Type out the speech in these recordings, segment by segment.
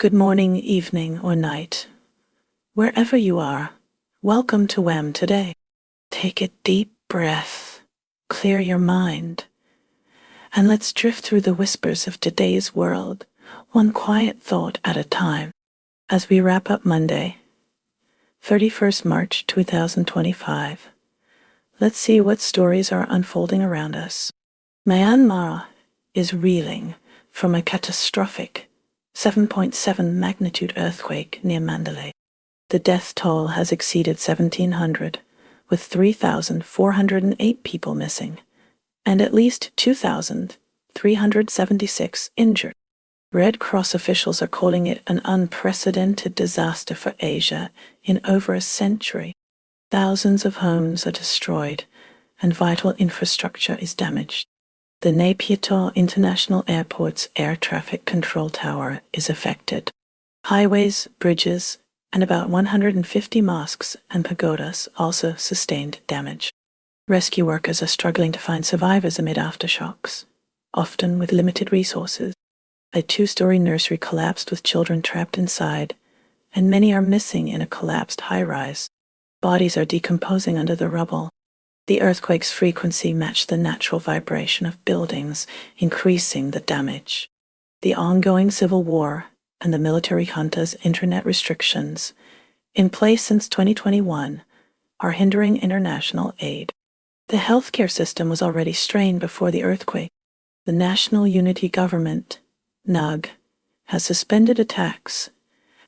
Good morning, evening, or night. Wherever you are, welcome to WHAM today. Take a deep breath, clear your mind, and let's drift through the whispers of today's world, one quiet thought at a time. As we wrap up Monday, 31st March 2025, let's see what stories are unfolding around us. Myanmar is reeling from a catastrophic 7.7 magnitude earthquake near Mandalay. The death toll has exceeded 1,700, with 3,408 people missing, and at least 2,376 injured. Red Cross officials are calling it an unprecedented disaster for Asia in over a century. Thousands of homes are destroyed, and vital infrastructure is damaged. The Naypyidaw International Airport's air traffic control tower is affected. Highways, bridges, and about 150 mosques and pagodas also sustained damage. Rescue workers are struggling to find survivors amid aftershocks, often with limited resources. A two-story nursery collapsed with children trapped inside, and many are missing in a collapsed high-rise. Bodies are decomposing under the rubble. The earthquake's frequency matched the natural vibration of buildings, increasing the damage. The ongoing civil war and the military junta's internet restrictions, in place since 2021, are hindering international aid. The healthcare system was already strained before the earthquake. The National Unity Government, NUG, has suspended attacks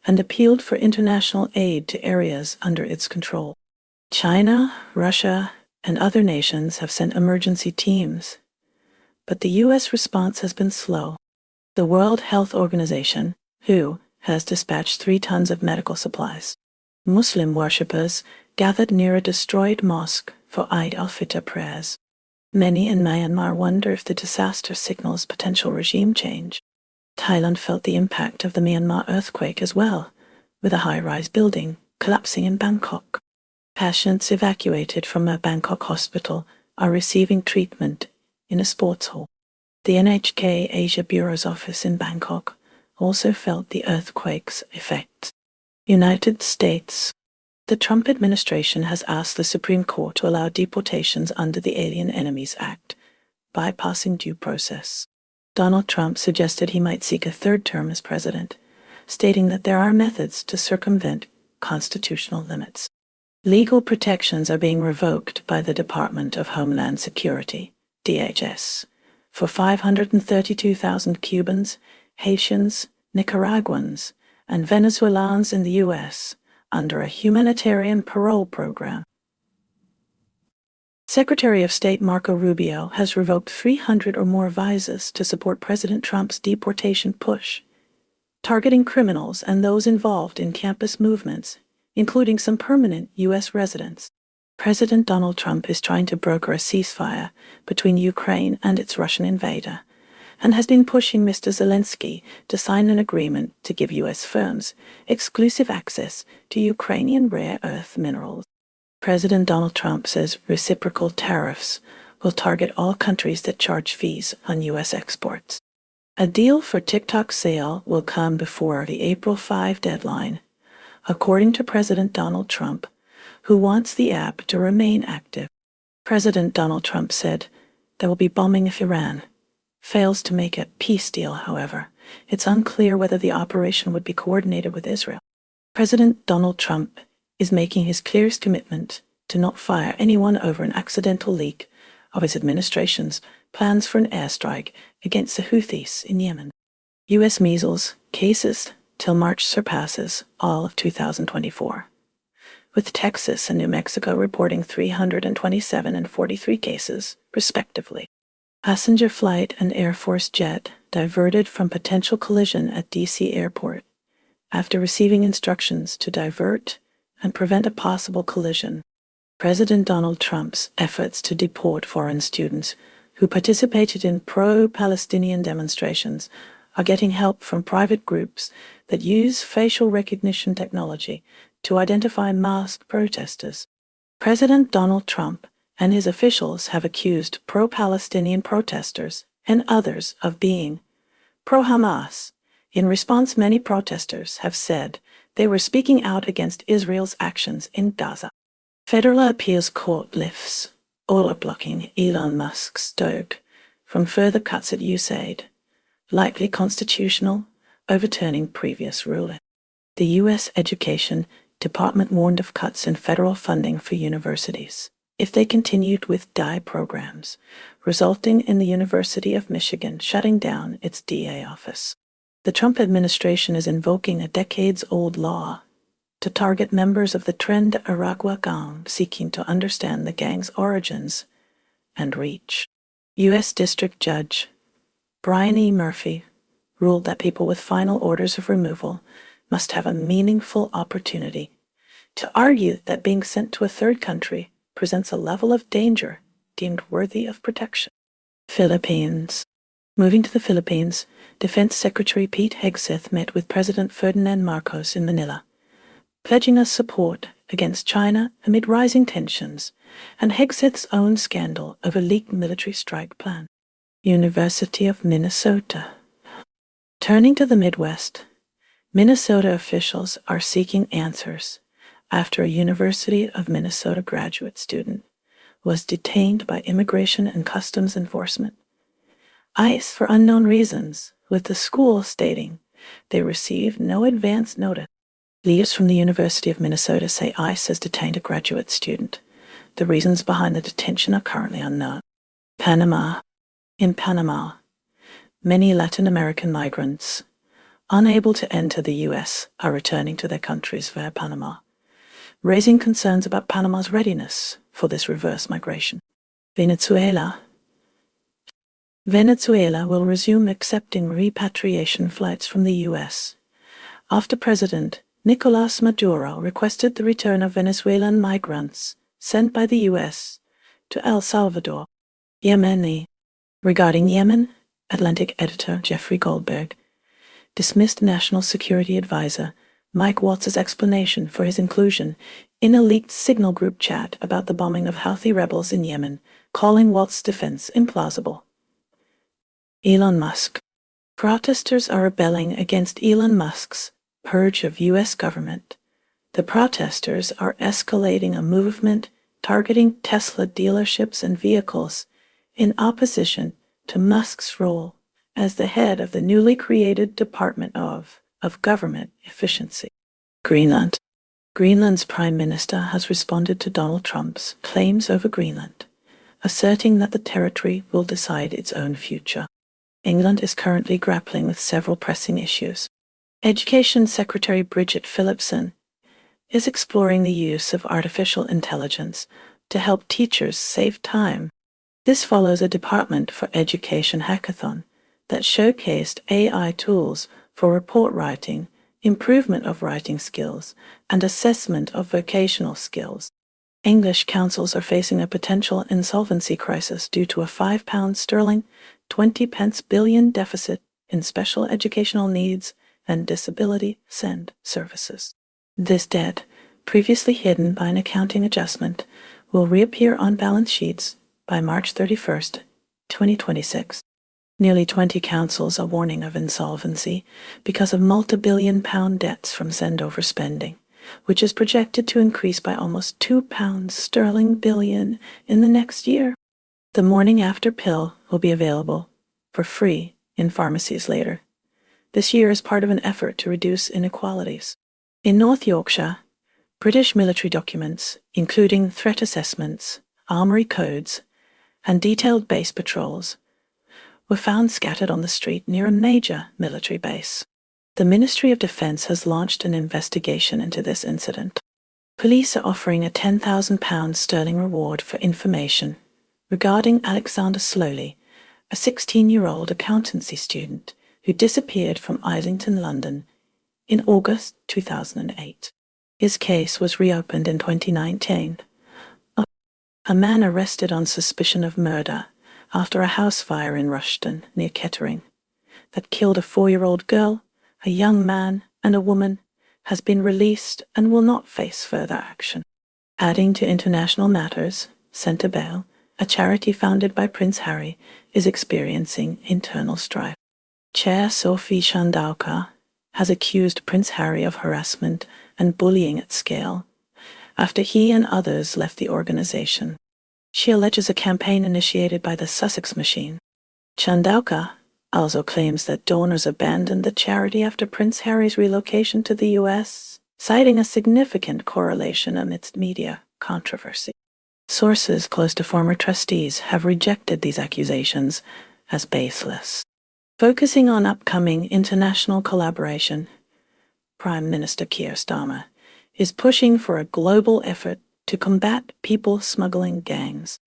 and appealed for international aid to areas under its control. China, Russia, and other nations have sent emergency teams, but the U.S. response has been slow. The World Health Organization, WHO, has dispatched 3 tons of medical supplies. Muslim worshippers gathered near a destroyed mosque for Eid al-Fitr prayers. Many in Myanmar wonder if the disaster signals potential regime change. Thailand felt the impact of the Myanmar earthquake as well, with a high-rise building collapsing in Bangkok. Patients evacuated from a Bangkok hospital are receiving treatment in a sports hall. The NHK Asia Bureau's office in Bangkok also felt the earthquake's effects. United States. The Trump administration has asked the Supreme Court to allow deportations under the Alien Enemies Act, bypassing due process. Donald Trump suggested he might seek a third term as president, stating that there are methods to circumvent constitutional limits. Legal protections are being revoked by the Department of Homeland Security, DHS, for 532,000 Cubans, Haitians, Nicaraguans, and Venezuelans in the U.S. under a humanitarian parole program. Secretary of State Marco Rubio has revoked 300 or more visas to support President Trump's deportation push, targeting criminals and those involved in campus movements, including some permanent U.S. residents. President Donald Trump is trying to broker a ceasefire between Ukraine and its Russian invader, and has been pushing Mr. Zelensky to sign an agreement to give U.S. firms exclusive access to Ukrainian rare earth minerals. President Donald Trump says reciprocal tariffs will target all countries that charge fees on U.S. exports. A deal for TikTok's sale will come before the April 5 deadline, according to President Donald Trump, who wants the app to remain active. President Donald Trump said there will be bombing if Iran fails to make a peace deal, however. It's unclear whether the operation would be coordinated with Israel. President Donald Trump is making his clearest commitment to not fire anyone over an accidental leak of his administration's plans for an airstrike against the Houthis in Yemen. U.S. measles cases till March surpasses all of 2024, with Texas and New Mexico reporting 327 and 43 cases, respectively. Passenger flight and Air Force jet diverted from potential collision at D.C. airport after receiving instructions to divert and prevent a possible collision. President Donald Trump's efforts to deport foreign students who participated in pro-Palestinian demonstrations are getting help from private groups that use facial recognition technology to identify masked protesters. President Donald Trump and his officials have accused pro-Palestinian protesters and others of being pro-Hamas In response, many protesters have said they were speaking out against Israel's actions in Gaza. Federal appeals court lifts order blocking Elon Musk's Doge from further cuts at USAID, likely constitutional, overturning previous ruling. The U.S. Education Department warned of cuts in federal funding for universities if they continued with DAI programs, resulting in the University of Michigan shutting down its DA office. The Trump administration is invoking a decades-old law to target members of the Tren de Aragua gang seeking to understand the gang's origins and reach. U.S. District Judge Brian E. Murphy ruled that people with final orders of removal must have a meaningful opportunity to argue that being sent to a third country presents a level of danger deemed worthy of protection. Philippines. Moving to the Philippines, Defense Secretary Pete Hegseth met with President Ferdinand Marcos in Manila, pledging us support against China amid rising tensions and Hegseth's own scandal over leaked military strike plan. University of Minnesota. Turning to the Midwest, Minnesota officials are seeking answers after a University of Minnesota graduate student was detained by Immigration and Customs Enforcement, ICE, for unknown reasons, with the school stating they received no advance notice. Leaders from the University of Minnesota say ICE has detained a graduate student. The reasons behind the detention are currently unknown. Panama. In Panama, many Latin American migrants unable to enter the U.S. are returning to their countries via Panama, raising concerns about Panama's readiness for this reverse migration. Venezuela will resume accepting repatriation flights from the U.S. after President Nicolás Maduro requested the return of Venezuelan migrants sent by the U.S. to El Salvador. Yemeni. Regarding Yemen, Atlantic editor Jeffrey Goldberg dismissed National Security Advisor Mike Waltz's explanation for his inclusion in a leaked Signal group chat about the bombing of Houthi rebels in Yemen, calling Waltz's defense implausible. Elon Musk. Protesters are rebelling against Elon Musk's purge of U.S. government. The protesters are escalating a movement targeting Tesla dealerships and vehicles in opposition to Musk's role as the head of the newly created Department of Government Efficiency. Greenland. Greenland's Prime Minister has responded to Donald Trump's claims over Greenland, asserting that the territory will decide its own future. England is currently grappling with several pressing issues. Education Secretary Bridget Phillipson is exploring the use of artificial intelligence to help teachers save time. This follows a Department for Education hackathon that showcased AI tools for report writing, improvement of writing skills, and assessment of vocational skills. English councils are facing a potential insolvency crisis due to a £5 20 billion deficit in special educational needs and disability SEND services. This debt, previously hidden by an accounting adjustment, will reappear on balance sheets by March 31st, 2026. Nearly 20 councils are warning of insolvency because of multi-billion-pound debts from SEND overspending, which is projected to increase by almost £2 billion in the next year. The morning after pill will be available for free in pharmacies later this year as part of an effort to reduce inequalities. In North Yorkshire, British military documents, including threat assessments, armoury codes, and detailed base patrols, were found scattered on the street near a major military base. The Ministry of Defence has launched an investigation into this incident. Police are offering a £10,000 reward for information regarding Alexander Slowly, a 16-year-old accountancy student who disappeared from Islington, London, in August 2008. His case was reopened in 2019. A man arrested on suspicion of murder after a house fire in Rushden, near Kettering, that killed a 4-year-old girl, a young man, and a woman, has been released and will not face further action. Adding to international matters, Centrebale, a charity founded by Prince Harry, is experiencing internal strife. Chair Sophie Chandauka has accused Prince Harry of harassment and bullying at scale after he and others left the organization. She alleges a campaign initiated by the Sussex Machine. Chandauka also claims that donors abandoned the charity after Prince Harry's relocation to the U.S., citing a significant correlation amidst media controversy. Sources close to former trustees have rejected these accusations as baseless. Focusing on upcoming international collaboration, Prime Minister Keir Starmer is pushing for a global effort to combat people smuggling gangs.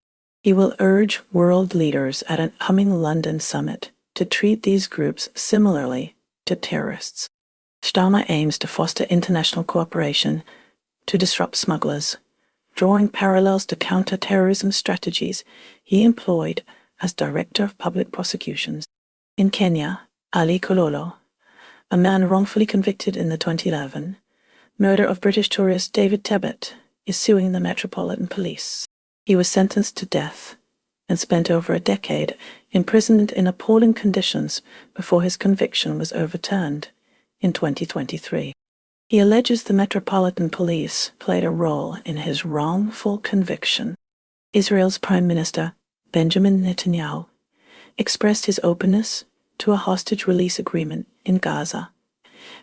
He will urge world leaders at an upcoming London summit to treat these groups similarly to terrorists. Starmer aims to foster international cooperation to disrupt smugglers, drawing parallels to counter-terrorism strategies he employed as Director of Public Prosecutions. In Kenya, Ali Kololo, a man wrongfully convicted in the 2011 murder of British tourist David Tebet, is suing the Metropolitan Police. He was sentenced to death and spent over a decade imprisoned in appalling conditions before his conviction was overturned in 2023. He alleges the Metropolitan Police played a role in his wrongful conviction. Israel's Prime Minister, Benjamin Netanyahu, expressed his openness to a hostage release agreement in Gaza,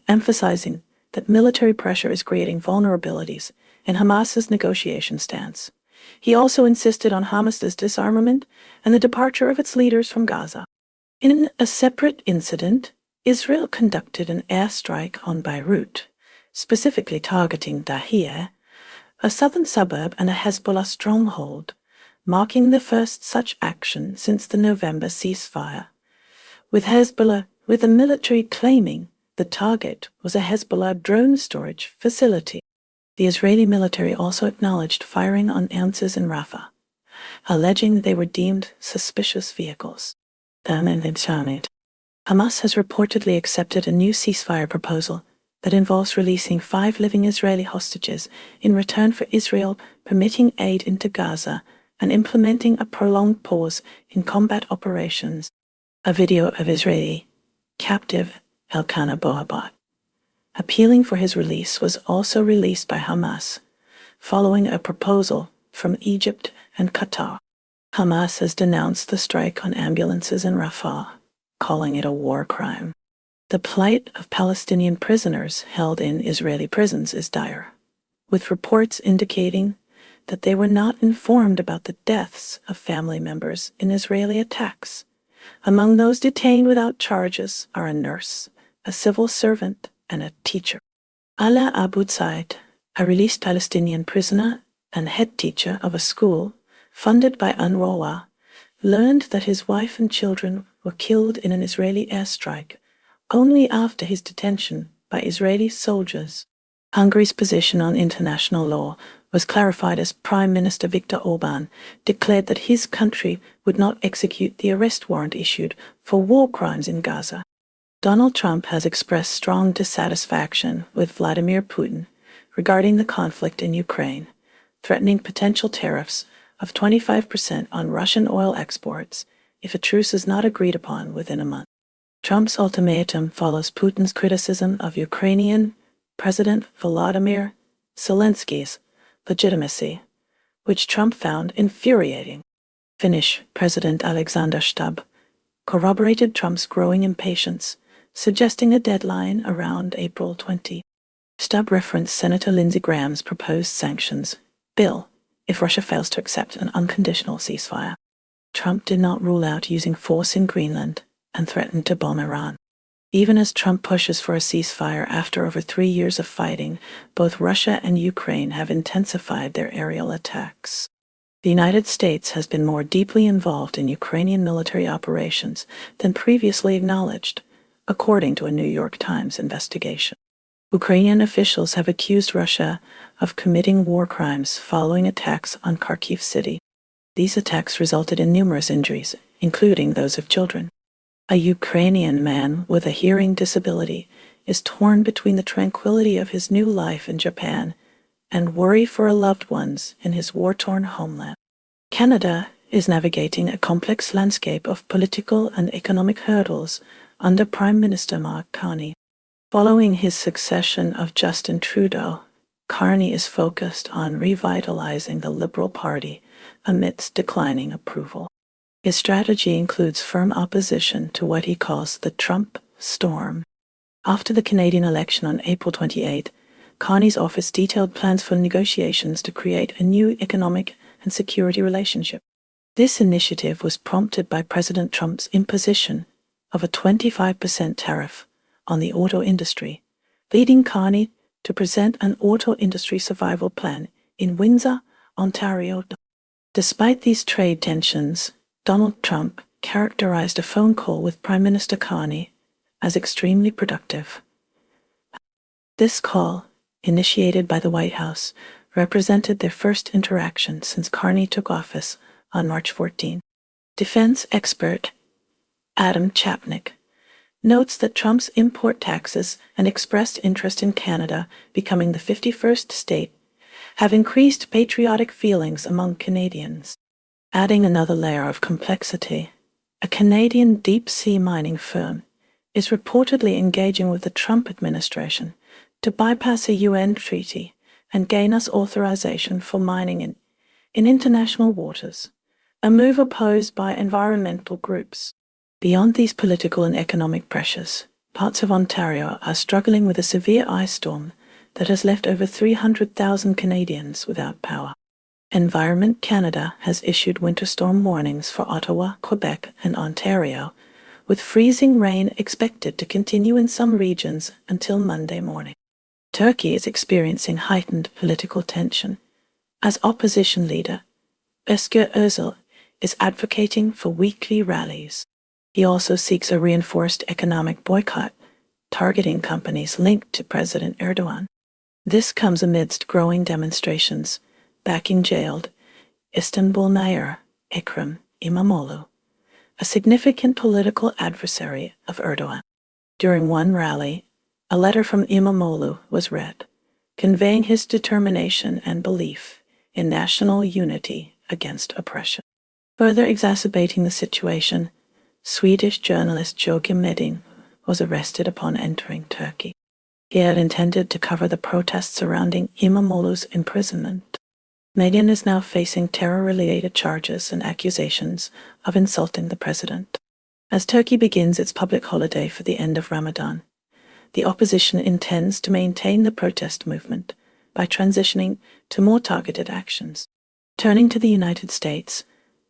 emphasizing that military pressure is creating vulnerabilities in Hamas's negotiation stance. He also insisted on Hamas's disarmament and the departure of its leaders from Gaza. In a separate incident, Israel conducted an airstrike on Beirut, specifically targeting Dahiyeh, a southern suburb and a Hezbollah stronghold, marking the first such action since the November ceasefire, with the military claiming the target was a Hezbollah drone storage facility. The Israeli military also acknowledged firing on ounces in Rafah, alleging they were deemed suspicious vehicles. Hamas has reportedly accepted a new ceasefire proposal that involves releasing 5 living Israeli hostages in return for Israel permitting aid into Gaza and implementing a prolonged pause in combat operations. A video of Israeli captive Elkanah Bohabat appealing for his release was also released by Hamas, following a proposal from Egypt and Qatar. Hamas has denounced the strike on ambulances in Rafah, calling it a war crime. The plight of Palestinian prisoners held in Israeli prisons is dire, with reports indicating that they were not informed about the deaths of family members in Israeli attacks. Among those detained without charges are a nurse, a civil servant, and a teacher. Ala Abu Zaid, a released Palestinian prisoner and head teacher of a school funded by UNRWA, learned that his wife and children were killed in an Israeli airstrike only after his detention by Israeli soldiers. Hungary's position on international law was clarified as Prime Minister Viktor Orbán declared that his country would not execute the arrest warrant issued for war crimes in Gaza. Donald Trump has expressed strong dissatisfaction with Vladimir Putin regarding the conflict in Ukraine, threatening potential tariffs of 25% on Russian oil exports if a truce is not agreed upon within a month. Trump's ultimatum follows Putin's criticism of Ukrainian President Volodymyr Zelensky's legitimacy, which Trump found infuriating. Finnish President Alexander Stubb corroborated Trump's growing impatience, suggesting a deadline around April 20. Stubb referenced Senator Lindsey Graham's proposed sanctions bill if Russia fails to accept an unconditional ceasefire. Trump did not rule out using force in Greenland and threatened to bomb Iran. Even as Trump pushes for a ceasefire after over 3 years of fighting, both Russia and Ukraine have intensified their aerial attacks. The United States has been more deeply involved in Ukrainian military operations than previously acknowledged, according to a New York Times investigation. Ukrainian officials have accused Russia of committing war crimes following attacks on Kharkiv city. These attacks resulted in numerous injuries, including those of children. A Ukrainian man with a hearing disability is torn between the tranquility of his new life in Japan and worry for loved ones in his war-torn homeland. Canada is navigating a complex landscape of political and economic hurdles under Prime Minister Mark Carney. Following his succession of Justin Trudeau, Carney is focused on revitalizing the Liberal Party amidst declining approval. His strategy includes firm opposition to what he calls the Trump storm. After the Canadian election on April 28, Carney's office detailed plans for negotiations to create a new economic and security relationship. This initiative was prompted by President Trump's imposition of a 25% tariff on the auto industry, leading Carney to present an auto industry survival plan in Windsor, Ontario. Despite these trade tensions, Donald Trump characterized a phone call with Prime Minister Carney as extremely productive. This call, initiated by the White House, represented their first interaction since Carney took office on March 14. Defense expert Adam Chapnick notes that Trump's import taxes and expressed interest in Canada becoming the 51st state have increased patriotic feelings among Canadians. Adding another layer of complexity, a Canadian deep-sea mining firm is reportedly engaging with the Trump administration to bypass a UN treaty and gain us authorization for mining in international waters, a move opposed by environmental groups. Beyond these political and economic pressures, parts of Ontario are struggling with a severe ice storm that has left over 300,000 Canadians without power. Environment Canada has issued winter storm warnings for Ottawa, Quebec, and Ontario, with freezing rain expected to continue in some regions until Monday morning. Turkey is experiencing heightened political tension, as opposition leader Özgür Özel is advocating for weekly rallies. He also seeks a reinforced economic boycott, targeting companies linked to President Erdogan. This comes amidst growing demonstrations backing jailed Istanbul mayor Ekrem İmamoğlu, a significant political adversary of Erdogan. During one rally, a letter from İmamoğlu was read, conveying his determination and belief in national unity against oppression. Further exacerbating the situation, Swedish journalist Joakim Medin was arrested upon entering Turkey. He had intended to cover the protests surrounding İmamoğlu's imprisonment. Medin is now facing terror-related charges and accusations of insulting the president. As Turkey begins its public holiday for the end of Ramadan, the opposition intends to maintain the protest movement by transitioning to more targeted actions. Turning to the United States,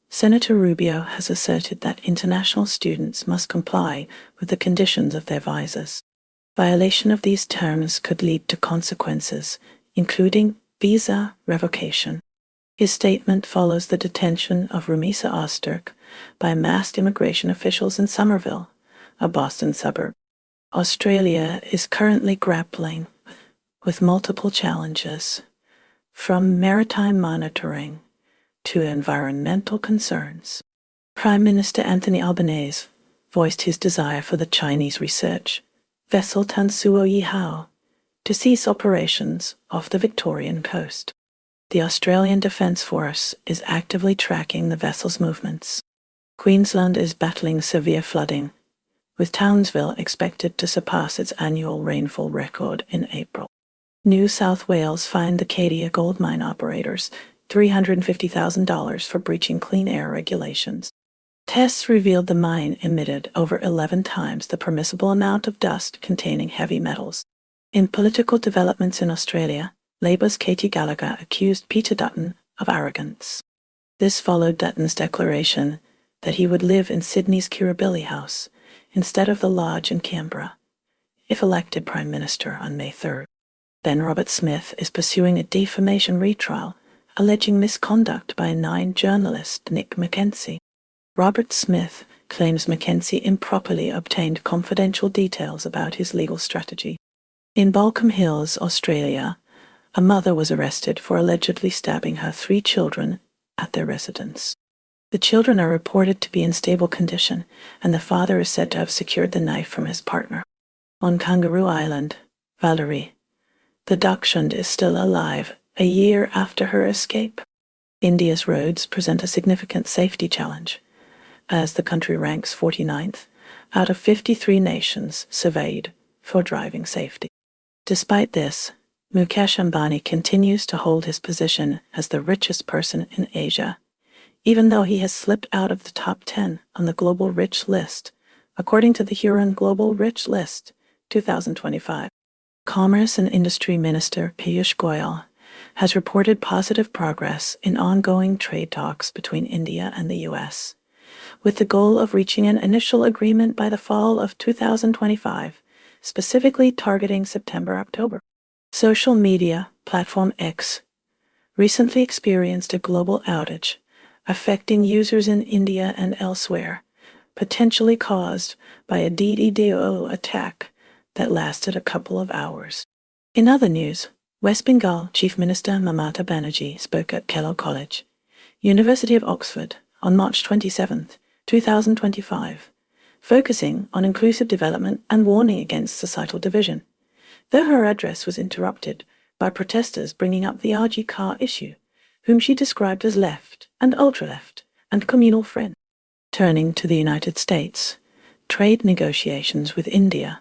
Senator Rubio has asserted that international students must comply with the conditions of their visas. Violation of these terms could lead to consequences, including visa revocation. His statement follows the detention of Rumisa Ozturk by masked immigration officials in Somerville, a Boston suburb. Australia is currently grappling with multiple challenges, from maritime monitoring to environmental concerns. Prime Minister Anthony Albanese voiced his desire for the Chinese research vessel Tansuo Yihao to cease operations off the Victorian coast. The Australian Defence Force is actively tracking the vessel's movements. Queensland is battling severe flooding, with Townsville expected to surpass its annual rainfall record in April. New South Wales fined the Cadia gold mine operators $350,000 for breaching clean air regulations. Tests revealed the mine emitted over 11 times the permissible amount of dust containing heavy metals. In political developments in Australia, Labour's Katie Gallagher accused Peter Dutton of arrogance. This followed Dutton's declaration that he would live in Sydney's Kirribilli House instead of the lodge in Canberra, if elected Prime Minister on May 3rd. Then Robert Smith is pursuing a defamation retrial, alleging misconduct by Nine journalist Nick Mackenzie. Robert Smith claims Mackenzie improperly obtained confidential details about his legal strategy. In Balcombe Hills, Australia, a mother was arrested for allegedly stabbing her 3 children at their residence. The children are reported to be in stable condition, and the father is said to have secured the knife from his partner. On Kangaroo Island, Valerie, the dachshund, is still alive a year after her escape. India's roads present a significant safety challenge, as the country ranks 49th out of 53 nations surveyed for driving safety. Despite this, Mukesh Ambani continues to hold his position as the richest person in Asia, even though he has slipped out of the top 10 on the Global Rich List, according to the Huron Global Rich List 2025. Commerce and Industry Minister Piyush Goyal has reported positive progress in ongoing trade talks between India and the U.S., with the goal of reaching an initial agreement by the fall of 2025, specifically targeting September-October. Social media platform X recently experienced a global outage, affecting users in India and elsewhere, potentially caused by a DDoS attack that lasted a couple of hours. In other news, West Bengal Chief Minister Mamata Banerjee spoke at Kellogg College, University of Oxford, on March 27, 2025, focusing on inclusive development and warning against societal division, though her address was interrupted by protesters bringing up the RG car issue, whom she described as left and ultra-left and communal friend. Turning to the United States, trade negotiations with India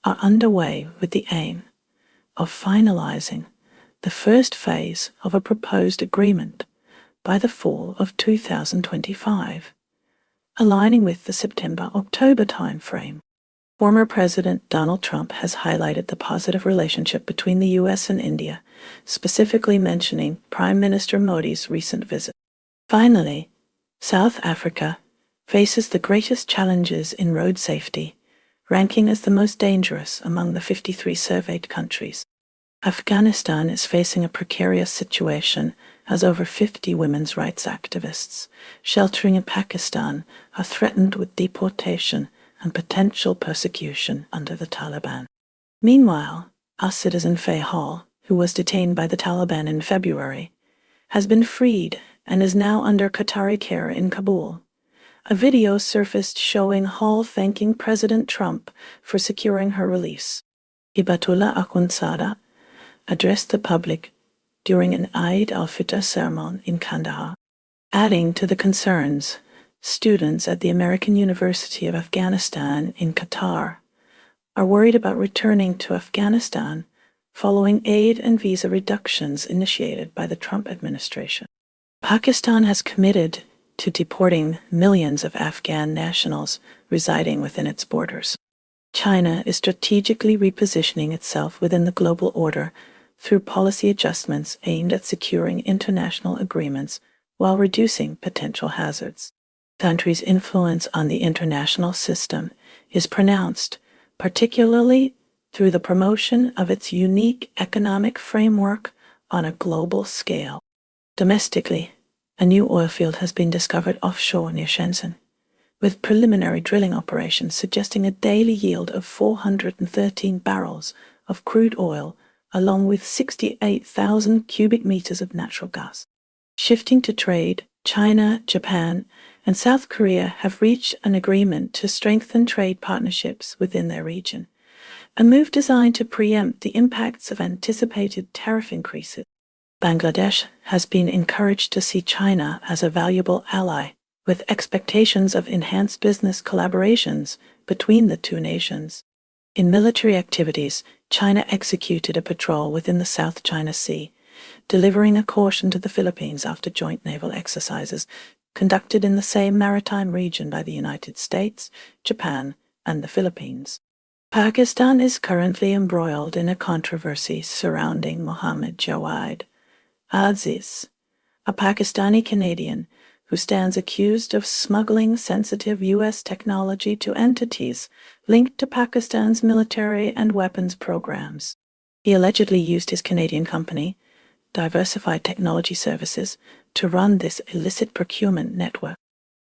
are underway with the aim of finalizing the first phase of a proposed agreement by the fall of 2025, aligning with the September-October timeframe. Former President Donald Trump has highlighted the positive relationship between the U.S. and India, specifically mentioning Prime Minister Modi's recent visit. Finally, South Africa faces the greatest challenges in road safety, ranking as the most dangerous among the 53 surveyed countries. Afghanistan is facing a precarious situation as over 50 women's rights activists sheltering in Pakistan are threatened with deportation and potential persecution under the Taliban. Meanwhile, our citizen Faye Hall, who was detained by the Taliban in February, has been freed and is now under Qatari care in Kabul. A video surfaced showing Hall thanking President Trump for securing her release. Hibatullah Akhundzada addressed the public during an Eid al-Fitr ceremony in Kandahar. Adding to the concerns, students at the American University of Afghanistan in Qatar are worried about returning to Afghanistan following aid and visa reductions initiated by the Trump administration. Pakistan has committed to deporting millions of Afghan nationals residing within its borders. China is strategically repositioning itself within the global order through policy adjustments aimed at securing international agreements while reducing potential hazards. The country's influence on the international system is pronounced, particularly through the promotion of its unique economic framework on a global scale. Domestically, a new oil field has been discovered offshore near Shenzhen, with preliminary drilling operations suggesting a daily yield of 413 barrels of crude oil along with 68,000 cubic meters of natural gas. Shifting to trade, China, Japan, and South Korea have reached an agreement to strengthen trade partnerships within their region, a move designed to preempt the impacts of anticipated tariff increases. Bangladesh has been encouraged to see China as a valuable ally, with expectations of enhanced business collaborations between the two nations. In military activities, China executed a patrol within the South China Sea, delivering a caution to the Philippines after joint naval exercises conducted in the same maritime region by the United States, Japan, and the Philippines. Pakistan is currently embroiled in a controversy surrounding Mohammed Jawad Aziz, a Pakistani Canadian who stands accused of smuggling sensitive U.S. technology to entities linked to Pakistan's military and weapons programs. He allegedly used his Canadian company, Diversified Technology Services, to run this illicit procurement network.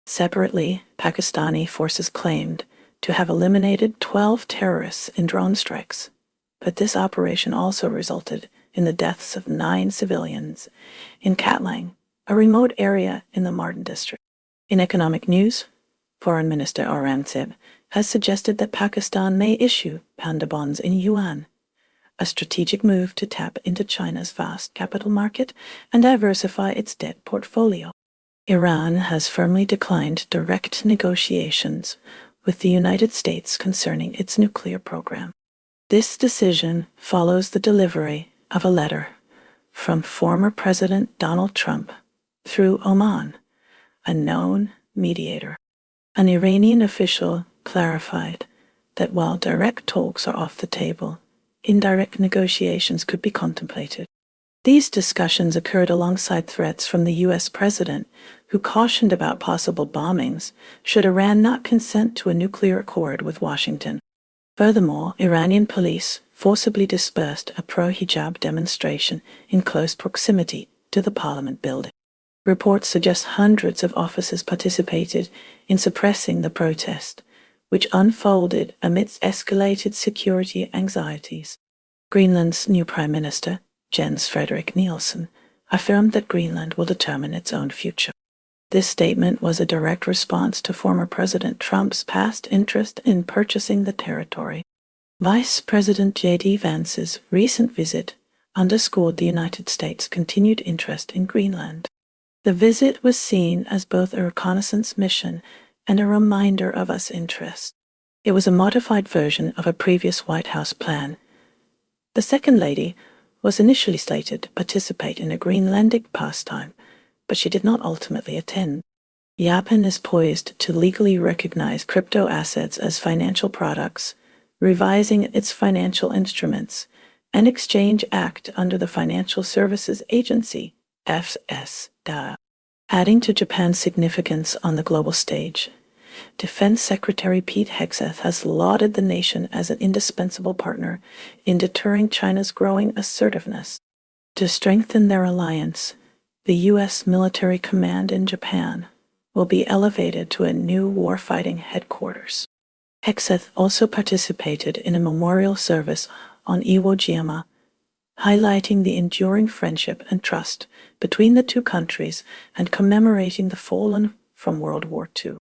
Separately, Pakistani forces claimed to have eliminated 12 terrorists in drone strikes, but this operation also resulted in the deaths of 9 civilians in Katlang, a remote area in the Martin district. In economic news, Foreign Minister Aurangzeb has suggested that Pakistan may issue panda bonds in yuan, a strategic move to tap into China's vast capital market and diversify its debt portfolio. Iran has firmly declined direct negotiations with the United States concerning its nuclear program. This decision follows the delivery of a letter from former President Donald Trump through Oman, a known mediator. An Iranian official clarified that while direct talks are off the table, indirect negotiations could be contemplated. These discussions occurred alongside threats from the U.S. president, who cautioned about possible bombings should Iran not consent to a nuclear accord with Washington. Furthermore, Iranian police forcibly dispersed a pro-hijab demonstration in close proximity to the parliament building. Reports suggest hundreds of officers participated in suppressing the protest, which unfolded amidst escalated security anxieties. Greenland's new Prime Minister, Jens Frederik Nielsen, affirmed that Greenland will determine its own future. This statement was a direct response to former President Trump's past interest in purchasing the territory. Vice President J.D. Vance's recent visit underscored the United States' continued interest in Greenland. The visit was seen as both a reconnaissance mission and a reminder of US interest. It was a modified version of a previous White House plan. The Second Lady was initially slated to participate in a Greenlandic pastime, but she did not ultimately attend. Japan is poised to legally recognize crypto assets as financial products, revising its financial instruments and Exchange Act under the Financial Services Agency, FSDA. Adding to Japan's significance on the global stage, Defense Secretary Pete Hegseth has lauded the nation as an indispensable partner in deterring China's growing assertiveness. To strengthen their alliance, the U.S. military command in Japan will be elevated to a new warfighting headquarters. Hegseth also participated in a memorial service on Iwo Jima, highlighting the enduring friendship and trust between the two countries and commemorating the fallen from World War II.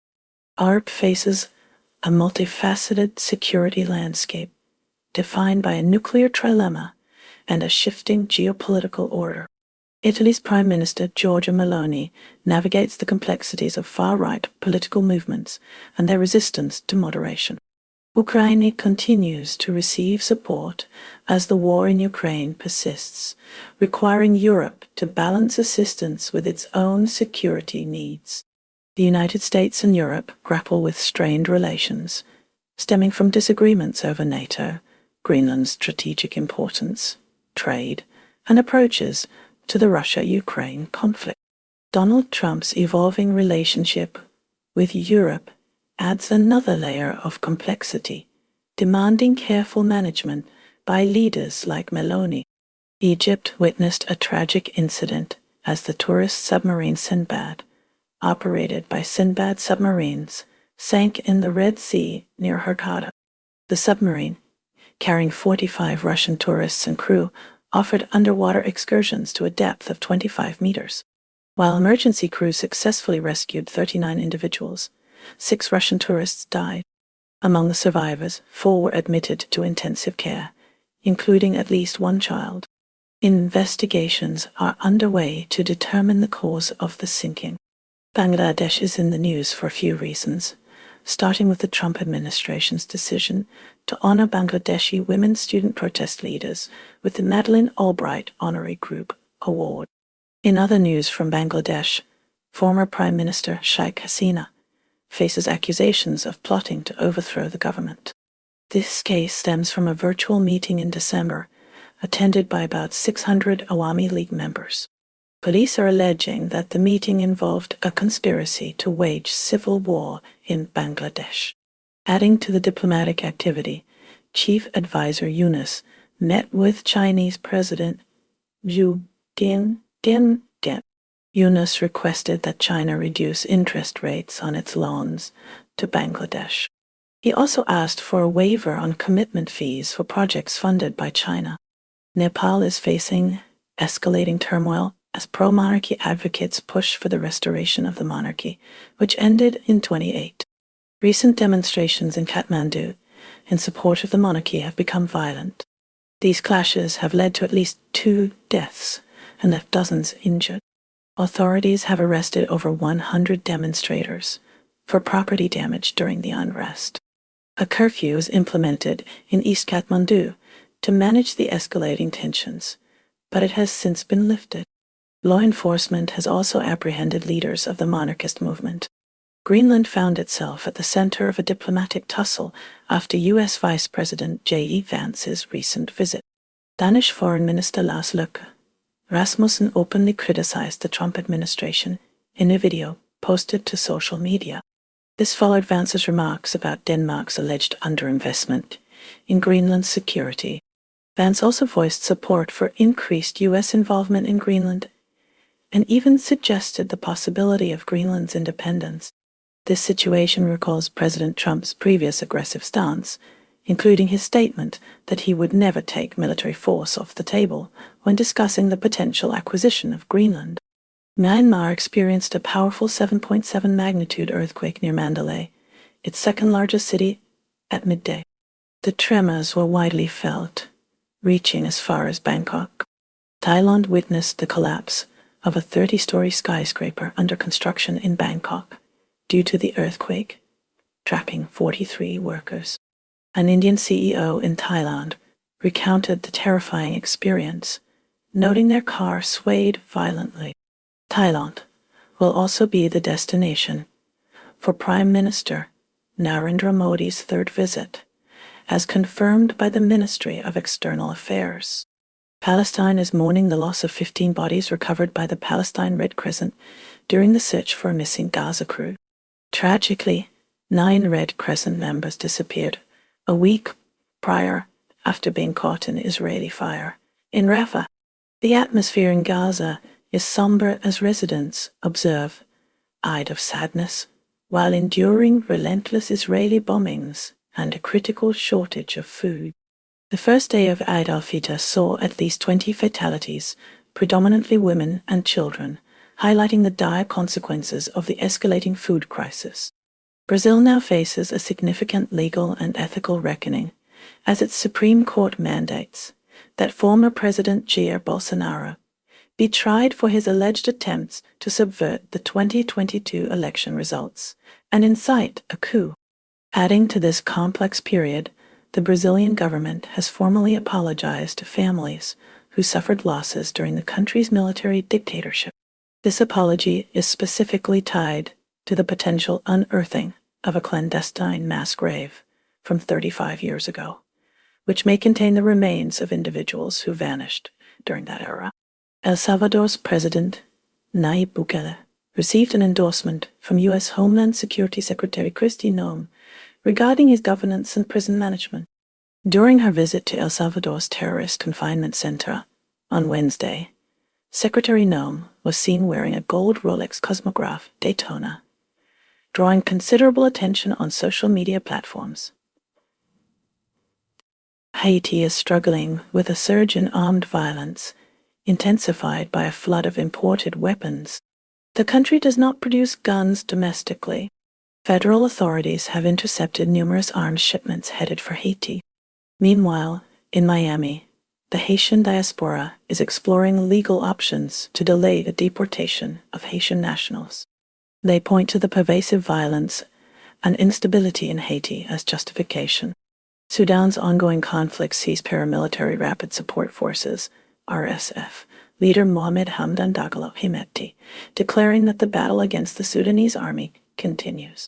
Europe faces a multifaceted security landscape defined by a nuclear trilemma and a shifting geopolitical order. Italy's Prime Minister Giorgia Meloni navigates the complexities of far-right political movements and their resistance to moderation. Ukraine continues to receive support as the war in Ukraine persists, requiring Europe to balance assistance with its own security needs. The United States and Europe grapple with strained relations, stemming from disagreements over NATO, Greenland's strategic importance, trade, and approaches to the Russia-Ukraine conflict. Donald Trump's evolving relationship with Europe adds another layer of complexity, demanding careful management by leaders like Meloni. Egypt witnessed a tragic incident as the tourist submarine Sinbad, operated by Sinbad Submarines, sank in the Red Sea near Hurghada. The submarine, carrying 45 Russian tourists and crew, offered underwater excursions to a depth of 25 meters. While emergency crews successfully rescued 39 individuals, 6 Russian tourists died. Among the survivors, 4 were admitted to intensive care, including at least 1 child. Investigations are underway to determine the cause of the sinking. Bangladesh is in the news for a few reasons, starting with the Trump administration's decision to honor Bangladeshi women student protest leaders with the Madeleine Albright Honorary Group Award. In other news from Bangladesh, former Prime Minister Sheikh Hasina faces accusations of plotting to overthrow the government. This case stems from a virtual meeting in December, attended by about 600 Awami League members. Police are alleging that the meeting involved a conspiracy to wage civil war in Bangladesh. Adding to the diplomatic activity, Chief Advisor Yunus met with Chinese President Xi Jinping. Yunus requested that China reduce interest rates on its loans to Bangladesh. He also asked for a waiver on commitment fees for projects funded by China. Nepal is facing escalating turmoil as pro-monarchy advocates push for the restoration of the monarchy, which ended in 2008. Recent demonstrations in Kathmandu in support of the monarchy have become violent. These clashes have led to at least 2 deaths and left dozens injured. Authorities have arrested over 100 demonstrators, for property damage during the unrest. A curfew is implemented in East Kathmandu to manage the escalating tensions, but it has since been lifted. Law enforcement has also apprehended leaders of the monarchist movement. Greenland found itself at the center of a diplomatic tussle after U.S. Vice President J.D. Vance's recent visit. Danish Foreign Minister Lars Løkke Rasmussen openly criticized the Trump administration in a video posted to social media. This followed Vance's remarks about Denmark's alleged underinvestment in Greenland's security. Vance also voiced support for increased U.S. involvement in Greenland and even suggested the possibility of Greenland's independence. This situation recalls President Trump's previous aggressive stance, including his statement that he would never take military force off the table when discussing the potential acquisition of Greenland. Myanmar experienced a powerful 7.7 magnitude earthquake near Mandalay, its second-largest city, at midday. The tremors were widely felt, reaching as far as Bangkok. Thailand witnessed the collapse of a 30-story skyscraper under construction in Bangkok due to the earthquake, trapping 43 workers. An Indian CEO in Thailand recounted the terrifying experience, noting their car swayed violently. Thailand will also be the destination for Prime Minister Narendra Modi's third visit, as confirmed by the Ministry of External Affairs. Palestine is mourning the loss of 15 bodies recovered by the Palestine Red Crescent during the search for a missing Gaza crew. Tragically, 9 Red Crescent members disappeared a week prior after being caught in Israeli fire in Rafah. The atmosphere in Gaza is somber as residents observe, eyed of sadness, while enduring relentless Israeli bombings and a critical shortage of food. The first day of Eid al-Fitr saw at least 20 fatalities, predominantly women and children, highlighting the dire consequences of the escalating food crisis. Brazil now faces a significant legal and ethical reckoning, as its Supreme Court mandates that former President Jair Bolsonaro be tried for his alleged attempts to subvert the 2022 election results and incite a coup. Adding to this complex period, the Brazilian government has formally apologized to families who suffered losses during the country's military dictatorship. This apology is specifically tied to the potential unearthing of a clandestine mass grave from 35 years ago, which may contain the remains of individuals who vanished during that era. El Salvador's President, Nayib Bukele, received an endorsement from U.S. Homeland Security Secretary Kristi Noem regarding his governance and prison management. During her visit to El Salvador's terrorist confinement center on Wednesday, Secretary Noem was seen wearing a gold Rolex Cosmograph Daytona, drawing considerable attention on social media platforms. Haiti is struggling with a surge in armed violence, intensified by a flood of imported weapons. The country does not produce guns domestically. Federal authorities have intercepted numerous arms shipments headed for Haiti. Meanwhile, in Miami, the Haitian diaspora is exploring legal options to delay the deportation of Haitian nationals. They point to the pervasive violence and instability in Haiti as justification. Sudan's ongoing conflict sees paramilitary Rapid Support Forces, RSF, leader Mohamed Hamdan Dagalo Himeti, declaring that the battle against the Sudanese army continues.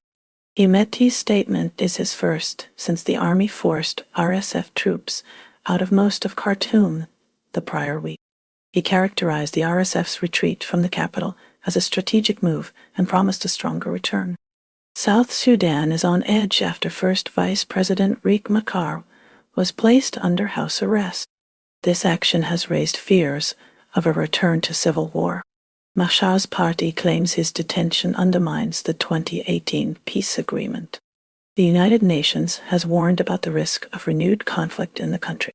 Himeti's statement is his first since the army forced RSF troops out of most of Khartoum the prior week. He characterized the RSF's retreat from the capital as a strategic move and promised a stronger return. South Sudan is on edge after First Vice President Riek Machar was placed under house arrest. This action has raised fears of a return to civil war. Machar's party claims his detention undermines the 2018 peace agreement. The United Nations has warned about the risk of renewed conflict in the country.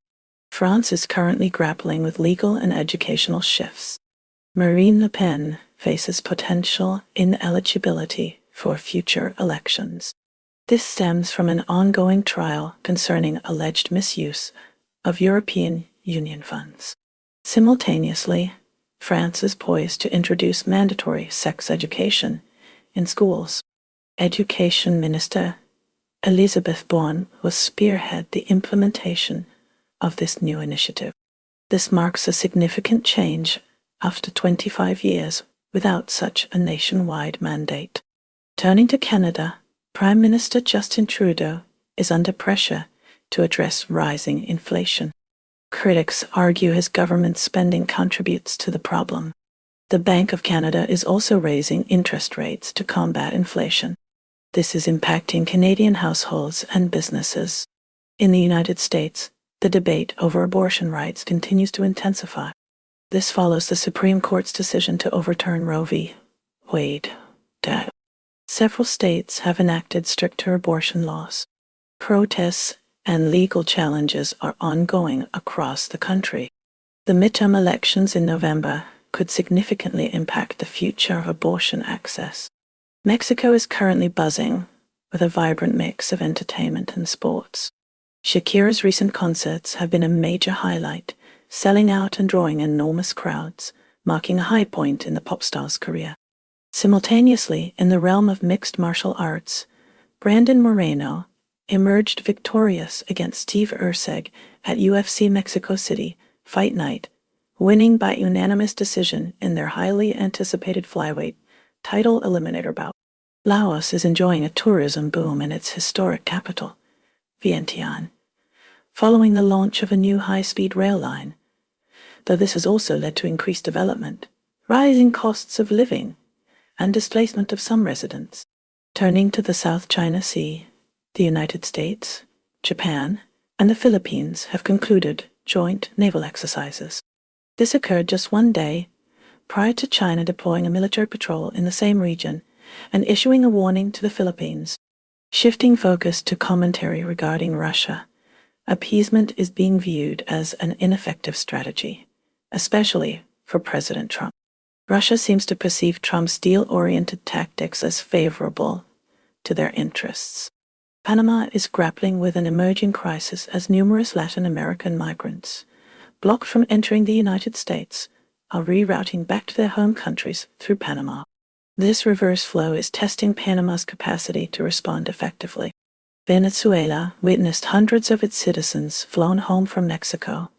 France is currently grappling with legal and educational shifts. Marine Le Pen faces potential ineligibility for future elections. This stems from an ongoing trial concerning alleged misuse of European Union funds. Simultaneously, France is poised to introduce mandatory sex education in schools. Education Minister Elizabeth Bourne will spearhead the implementation of this new initiative. This marks a significant change after 25 years without such a nationwide mandate. Turning to Canada, Prime Minister Justin Trudeau is under pressure to address rising inflation. Critics argue his government's spending contributes to the problem. The Bank of Canada is also raising interest rates to combat inflation. This is impacting Canadian households and businesses. In the United States, the debate over abortion rights continues to intensify. This follows the Supreme Court's decision to overturn Roe v. Wade. Several states have enacted stricter abortion laws. Protests and legal challenges are ongoing across the country. The midterm elections in November could significantly impact the future of abortion access. Mexico is currently buzzing with a vibrant mix of entertainment and sports. Shakira's recent concerts have been a major highlight, selling out and drawing enormous crowds, marking a high point in the pop star's career. Simultaneously, in the realm of mixed martial arts, Brandon Moreno emerged victorious against Steve Erceg at UFC Mexico City Fight Night, winning by unanimous decision in their highly anticipated flyweight title eliminator bout. Laos is enjoying a tourism boom in its historic capital, Vientiane, following the launch of a new high-speed rail line, though this has also led to increased development, rising costs of living, and displacement of some residents. Turning to the South China Sea, the United States, Japan, and the Philippines have concluded joint naval exercises. This occurred just one day prior to China deploying a military patrol in the same region and issuing a warning to the Philippines. Shifting focus to commentary regarding Russia, appeasement is being viewed as an ineffective strategy, especially for President Trump. Russia seems to perceive Trump's deal-oriented tactics as favorable to their interests. Panama is grappling with an emerging crisis as numerous Latin American migrants, blocked from entering the United States, are rerouting back to their home countries through Panama. This reverse flow is testing Panama's capacity to respond effectively. Venezuela witnessed hundreds of its citizens flown home from Mexico,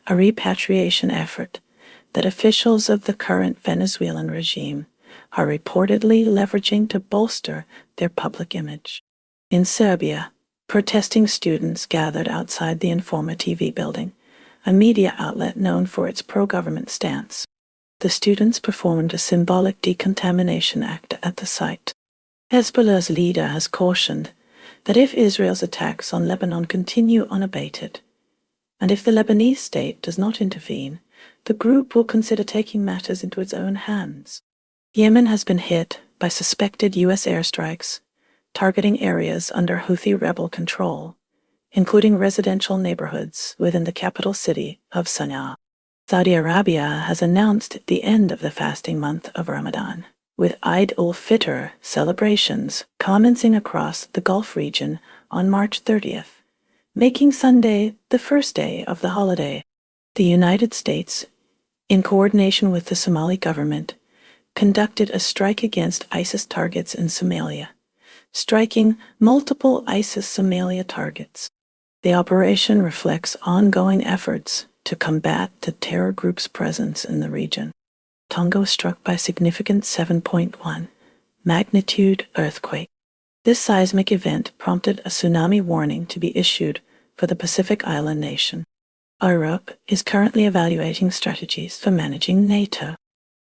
a repatriation effort that officials of the current Venezuelan regime are reportedly leveraging to bolster their public image. In Serbia, protesting students gathered outside the Informa TV building, a media outlet known for its pro-government stance. The students performed a symbolic decontamination act at the site. Hezbollah's leader has cautioned that if Israel's attacks on Lebanon continue unabated, and if the Lebanese state does not intervene, the group will consider taking matters into its own hands. Yemen has been hit by suspected U.S. airstrikes targeting areas under Houthi rebel control, including residential neighborhoods within the capital city of Sana'a. Saudi Arabia has announced the end of the fasting month of Ramadan, with Eid al-Fitr celebrations commencing across the Gulf region on March 30th, making Sunday the first day of the holiday. The United States, in coordination with the Somali government, conducted a strike against ISIS targets in Somalia, striking multiple ISIS Somalia targets. The operation reflects ongoing efforts to combat the terror group's presence in the region. Tonga was struck by a significant 7.1 magnitude earthquake. This seismic event prompted a tsunami warning to be issued for the Pacific island nation. Europe is currently evaluating strategies for managing NATO.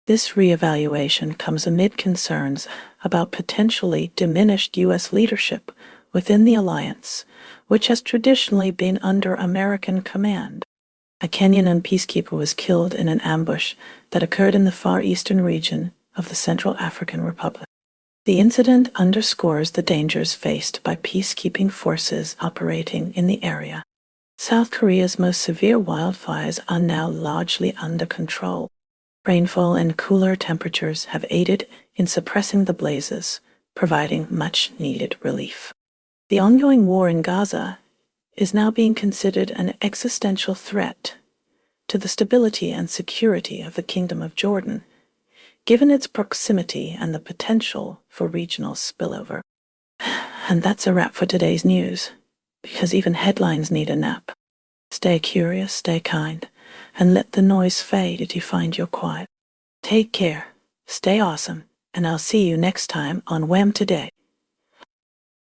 This re-evaluation comes amid concerns about potentially diminished U.S. leadership within the alliance, which has traditionally been under American command. A Kenyan peacekeeper was killed in an ambush that occurred in the far eastern region of the Central African Republic. The incident underscores the dangers faced by peacekeeping forces operating in the area. South Korea's most severe wildfires are now largely under control. Rainfall and cooler temperatures have aided in suppressing the blazes, providing much-needed relief. The ongoing war in Gaza is now being considered an existential threat to the stability and security of the Kingdom of Jordan, given its proximity and the potential for regional spillover. And that's a wrap for today's news, because even headlines need a nap. Stay curious, stay kind, and let the noise fade as you find your quiet. Take care, stay awesome, and I'll see you next time on WHAM Today.